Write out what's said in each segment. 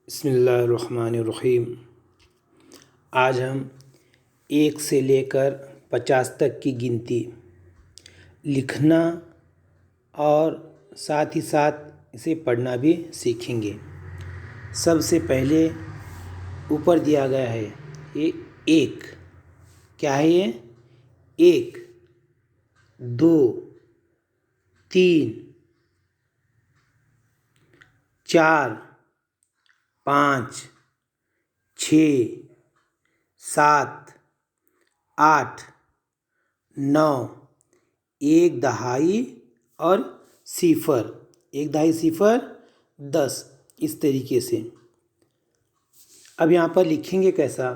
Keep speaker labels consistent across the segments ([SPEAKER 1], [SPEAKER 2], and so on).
[SPEAKER 1] बिस्मिल्लाहिर्रहमानिर्रहीम। आज हम 1 से लेकर 50 तक की गिनती लिखना और साथ ही साथ इसे पढ़ना भी सीखेंगे। सबसे पहले ऊपर दिया गया है ये 1। क्या है ये? 1, 2, 3, 4, 5, 6, 7, 8, 9, 1 दहाई और सिफर, 1 दहाई सिफर 10, इस तरीके से। अब यहाँ पर लिखेंगे कैसा?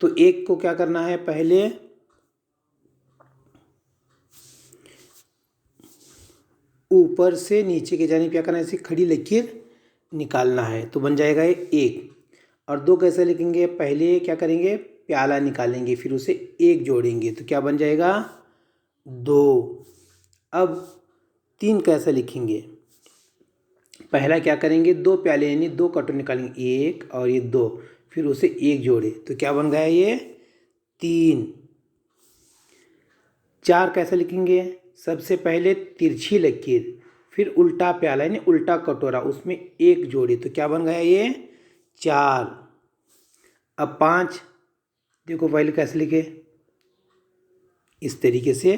[SPEAKER 1] तो 1 को क्या करना है? पहले ऊपर से नीचे के जानिब क्या करना है? ऐसे खड़ी लकीर निकालना है तो बन जाएगा ये 1। और 2 कैसे लिखेंगे? पहले क्या करेंगे? प्याला निकालेंगे, फिर उसे 1 जोड़ेंगे तो क्या बन जाएगा? 2। अब 3 कैसे लिखेंगे? पहला क्या करेंगे? 2 प्याले यानी 2 कटोरे निकालेंगे, 1 और ये 2, फिर उसे 1 जोड़े तो क्या बन गया? ये 3। 4 कैसे लिखेंगे? सबसे पहले तिरछी लकीर, फिर उल्टा प्याला यानी उल्टा कटोरा, उसमें 1 जोड़े तो क्या बन गया? ये 4। अब 5 देखो पहले कैसे लिखे, इस तरीके से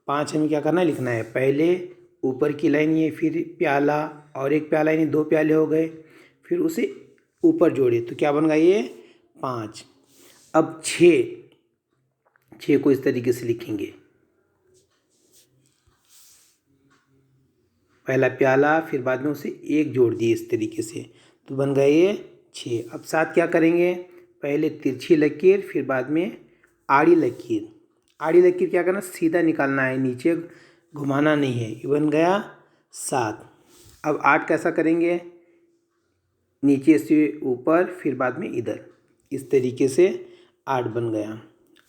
[SPEAKER 1] 5 हमें क्या करना है? लिखना है। पहले ऊपर की लाइन ये, फिर प्याला और 1 प्याला यानी 2 प्याले हो गए, फिर उसे ऊपर जोड़े तो क्या बन गया? ये 5। अब 6 को इस तरीके से लिखेंगे, पहला प्याला फिर बाद में उसे 1 जोड़ दिए इस तरीके से तो बन गए ये 6। अब 7 क्या करेंगे? पहले तिरछी लकीर, फिर बाद में आड़ी लकीर। आड़ी लकीर क्या करना? सीधा निकालना है, नीचे घुमाना नहीं है। ये बन गया 7। अब 8 कैसा करेंगे? नीचे से ऊपर, फिर बाद में इधर, इस तरीके से 8 बन गया।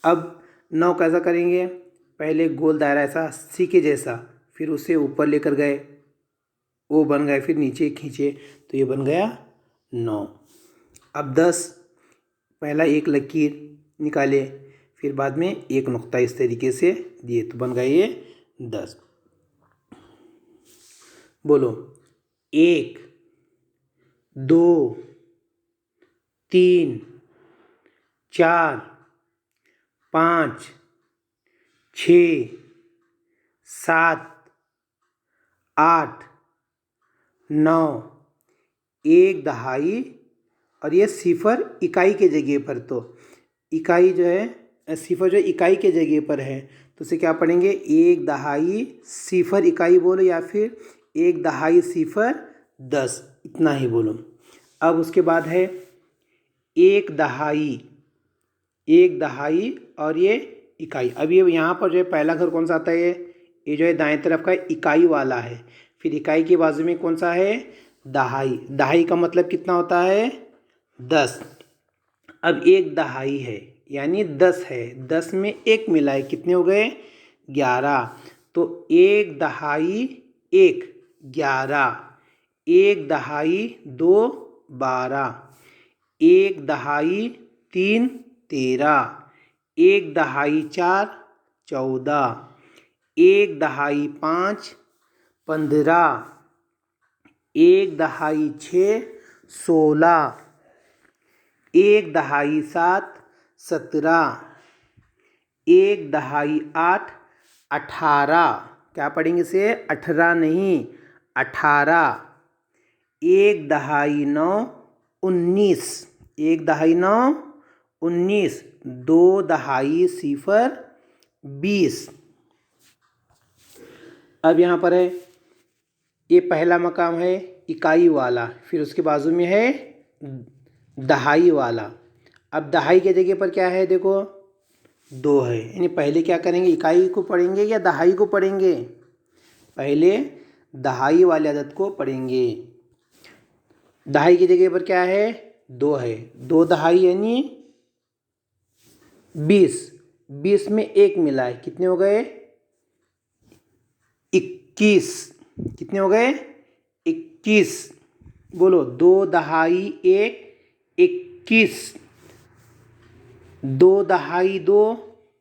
[SPEAKER 1] अब 9 कैसा करेंगे? पहले गोल दायरा ऐसा सी के जैसा, फिर उसे ऊपर लेकर गए, वो बन गए, फिर नीचे खींचे तो ये बन गया 9। अब 10, पहला 1 लकीर निकाले, फिर बाद में 1 नुक्ता इस तरीके से दिए तो बन गए ये 10। बोलो, 1, 2, 3, 4, 5, 6, 7, 8, 9, 1 दहाई और ये सिफर इकाई के जगह पर, तो इकाई जो है, सिफर जो इकाई के जगह पर है तो उसे क्या पढ़ेंगे? 1 दहाई सिफर इकाई बोलो, या फिर 1 दहाई सिफर 10, इतना ही बोलो। अब उसके बाद है 1 दहाई, 1 दहाई और ये इकाई। अब ये यहाँ पर जो है पहला घर कौन सा आता है? ये जो है दाएं तरफ का इकाई वाला है, फिर इकाई के बाजू में कौन सा है? दहाई। दहाई का मतलब कितना होता है? 10। अब 1 दहाई है यानी 10 है, 10 में 1 मिला है, कितने हो गए? 11। तो 1 दहाई 1 11, 1 दहाई 2 12, 1 दहाई 3 13, 1 दहाई 4 14, 1 दहाई 5 15, 1 दहाई 6 16, 1 दहाई 7 17, 1 दहाई 8 18। क्या पढ़ेंगे इसे? 18 नहीं, 18। 1 दहाई 9 19, 1 दहाई 9 19, 2 दहाई सिफर 20। अब यहाँ पर है, ये पहला मकाम है इकाई वाला, फिर उसके बाजू में है दहाई वाला। अब दहाई के जगह पर क्या है? देखो 2 है, यानी पहले क्या करेंगे? इकाई को पढ़ेंगे या दहाई को पढ़ेंगे? पहले दहाई वाले अदद को पढ़ेंगे। दहाई की जगह पर क्या है? 2 है, 2 दहाई यानी 20, 20 में 1 मिला है, कितने हो गए? 21। कितने हो गए? 21। बोलो, 2 दहाई 1 21, 2 दहाई 2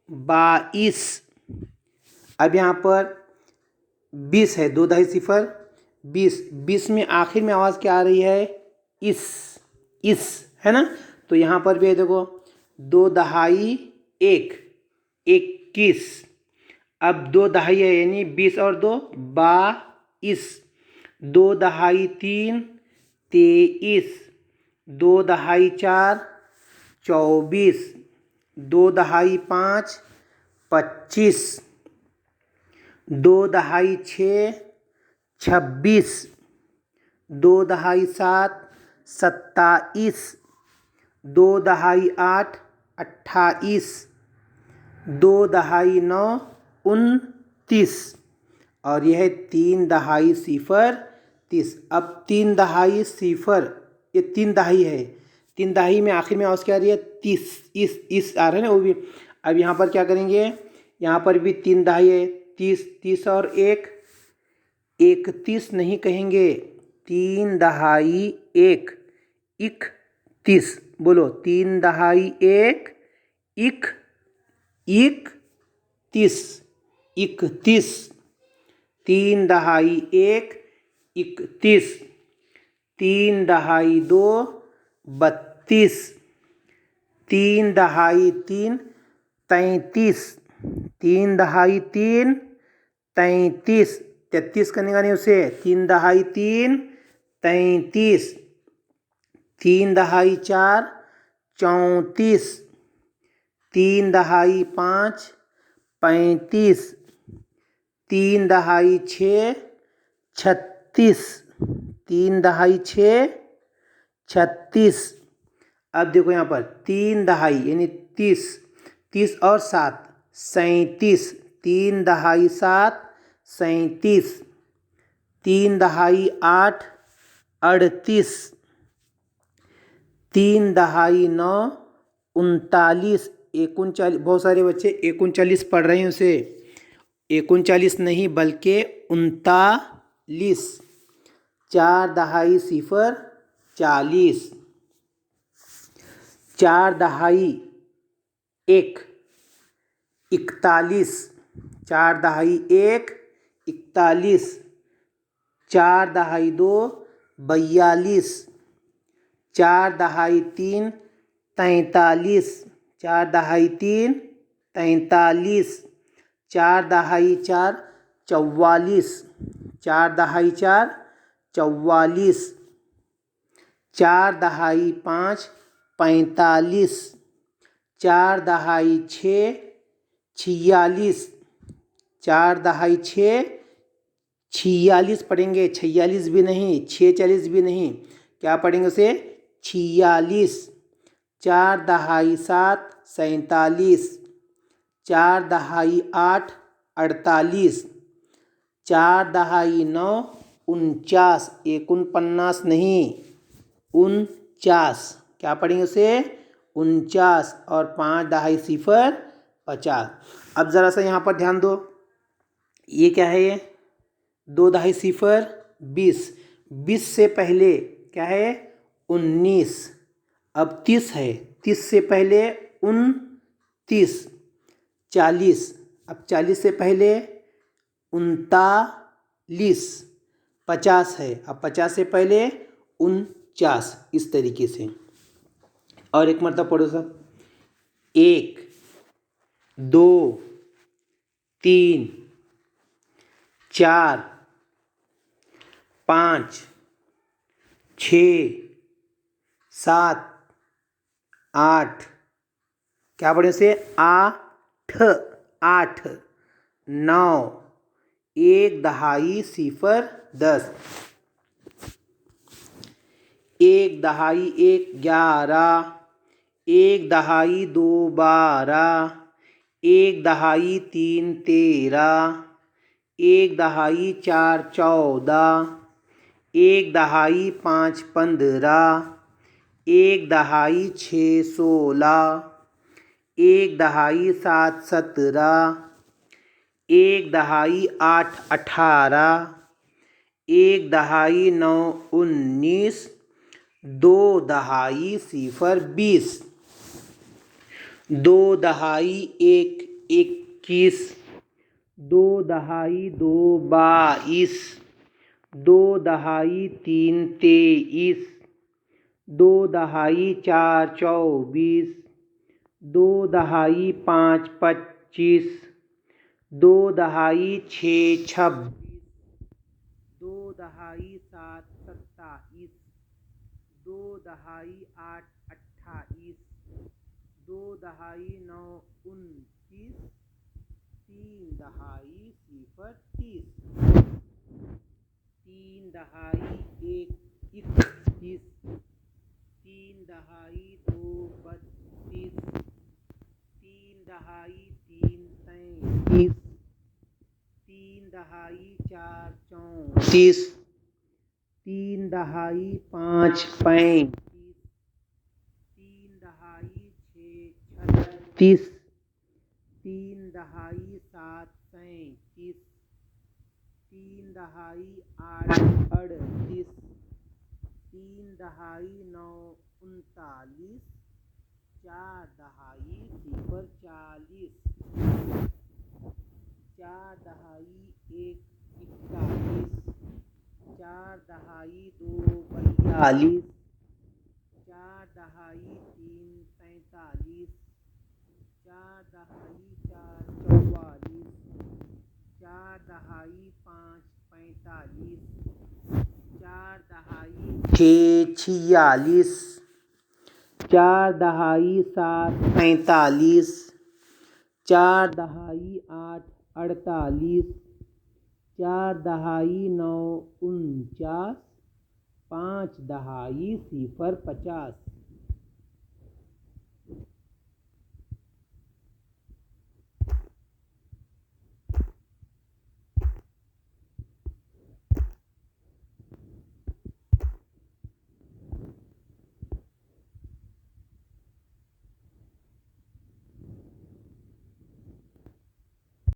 [SPEAKER 1] 22। अब यहाँ पर 20 है, 2 दहाई 0 20, 20 में आखिर में आवाज़ क्या आ रही है? इस है ना। तो यहाँ पर भी है, देखो, 2 दहाई 1 21। अब 2 दहाई है यानी 20 और 2 22। 2 दहाई 3 23। 2 दहाई 4 24। 2 दहाई 5 25। 2 दहाई 6 26। 2 दहाई 7 27। 2 दहाई 8 28। 2 दहाई 9 29। और यह है 3 दहाई 0 30। अब 3 दहाई 0, ये 3 दहाई है, 3 दहाई में आखिर में आवाज़ क्या आ रही है? 30, इस आ रहा है ना, वो भी। अब यहाँ पर क्या करेंगे? यहाँ पर भी 3 दहाई है, 30, 30 और 1 31 नहीं कहेंगे, 3 दहाई 1 31। बोलो, 3 दहाई 1 31। 31। 3 दहाई 1 31। 3 दहाई 2 32। 3 दहाई 3 33। 3 दहाई 3 33। 33 करने का नहीं उसे, 3 दहाई 3 33। 3 दहाई 4 34। 3 दहाई 5 35। 3 दहाई 6 36। 3 दहाई 6 36। अब देखो यहाँ पर 3 दहाई यानी 30, 30 और 7 37। 3 दहाई 7 37। 3 दहाई 8 38। 3 दहाई 9 39। 39, बहुत सारे बच्चे 39 पढ़ रहे हैं उसे, 39 नहीं बल्कि 39। 4 दहाई 0 40। 4 दहाई 1 41। 4 दहाई 1 41। 4 दहाई 2 42। 4 दहाई 3 43। 4 दहाई 3 43। 4 दहाई 4 44। 4 दहाई 4 44। 4 दहाई 5 45। 4 दहाई 6 46। 4 दहाई 6 46 पढ़ेंगे, 46 भी नहीं, 46 भी नहीं, क्या पढ़ेंगे उसे? 46। 4 दहाई 7 47। 4 दहाई 8 48। 4 दहाई 9 49। 49 नहीं, 49, क्या पढ़ेंगे उसे? 49। और 5 दहाई 0 50। अब ज़रा सा यहाँ पर ध्यान दो, ये क्या है? ये 2 दहाई 0 20। 20 से पहले क्या है? 19। अब 30 है, 30 से पहले 29। 40। अब 40 से पहले 39। 50 है, अब 50 से पहले 49। इस तरीके से। और एक मरतबा पढ़ो सब। 1 2 3 4 5 6 7 8, क्या पढ़े उसे? 8 8। 9 1 दहाई 0 10। 1 दहाई 1 11। 1 दहाई 2 12। 1 दहाई 3 13। 1 दहाई 4 14। 1 दहाई 5 15। 1 दहाई 6 16। 1 दहाई 7 17। 1 दहाई 8 18। एक दहाई 9 19, दो दहाई 0 20, दो दहाई 1 21, दो दहाई 2 22, दो दहाई 3 23, दो दहाई 4 24, दो दहाई 5 25, दो दहाई 6 26, दो दहाई 7 27, दो दहाई 8 28, दो दहाई 9 29, तीन दहाई 0 30, तीन दहाई 1 21, तीन दहाई 2 32, तीन दहाई 3 33, तीन दहाई 4 34, तीन दहाई 5 35, तीन दहाई 6 36, तीन दहाई 7 37, तीन दहाई 8 38, तीन दहाई 9 39, चार दहाई 0 40, चार दहाई 1 41, चार दहाई 2 42, चार दहाई 3 43, चार दहाई 4 44, चार दहाई 5 45, चार दहाई 6 46, चार दहाई 7 45, चार दहाई 8 48, चार दहाई 9 49, पाँच दहाई 0 50।